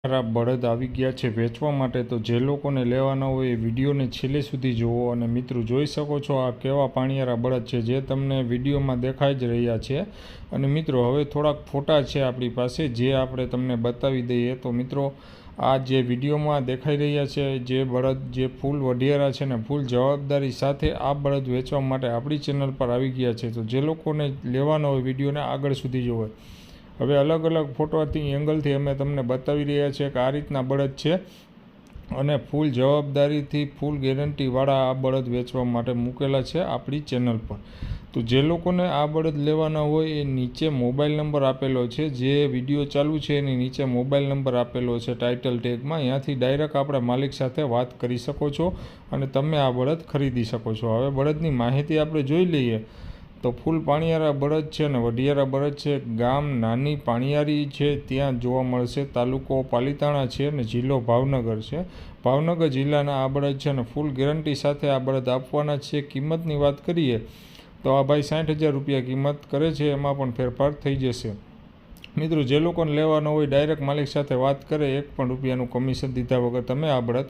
ખરાબ બળદ આવી ગયા છે વેચવા માટે, તો જે લોકોને લેવાના હોય એ વિડીયોને છેલ્લે સુધી જુઓ. અને મિત્રો જોઈ શકો છો આ કેવા પાણીયારા બળદ છે જે તમને વિડીયોમાં દેખાઈ જ રહ્યા છે. અને મિત્રો હવે થોડાક ફોટા છે આપણી પાસે જે આપણે તમને બતાવી દઈએ. તો મિત્રો આ જે વિડીયોમાં દેખાઈ રહ્યા છે જે બળદ જે ફૂલ વઢિયારા છે ને ફૂલ જવાબદારી સાથે આ બળદ વેચવા માટે આપણી ચેનલ પર આવી ગયા છે. તો જે લોકોને લેવાના હોય વિડીયોને આગળ સુધી જોવે. હવે અલગ અલગ ફોટોથી એંગલથી અમે તમને બતાવી રહ્યા છીએ કે આ રીતના બળદ છે અને ફૂલ જવાબદારીથી ફૂલ ગેરંટીવાળા આ બળદ વેચવા માટે મૂકેલા છે આપણી ચેનલ પર. તો જે લોકોને આ બળદ લેવાના હોય એ નીચે મોબાઈલ નંબર આપેલો છે, જે વિડીયો ચાલુ છે એની નીચે મોબાઈલ નંબર આપેલો છે ટાઇટલ ટેગમાં. ત્યાંથી ડાયરેક્ટ આપણે માલિક સાથે વાત કરી શકો છો અને તમે આ બળદ ખરીદી શકો છો. હવે બળદની માહિતી આપણે જોઈ લઈએ. તો ફૂલ પાણીયારા બળદ છે અને વઢિયારા બળદ છે. ગામ નાની પાણીયારી છે ત્યાં જોવા મળશે. તાલુકો પાલીતાણા છે અને જિલ્લો ભાવનગર છે. ભાવનગર જિલ્લાના આ બળદ છે અને ફૂલ ગેરંટી સાથે આ બળદ આપવાના છે. કિંમતની વાત કરીએ તો આ ભાઈ 60,000 રૂપિયા કિંમત કરે છે, એમાં પણ ફેરફાર થઈ જશે. મિત્રો જે લોકોને લેવાનો હોય ડાયરેક્ટ માલિક સાથે વાત કરે, 1 પણ રૂપિયાનું કમિશન દીધા વગર તમે આ બળદ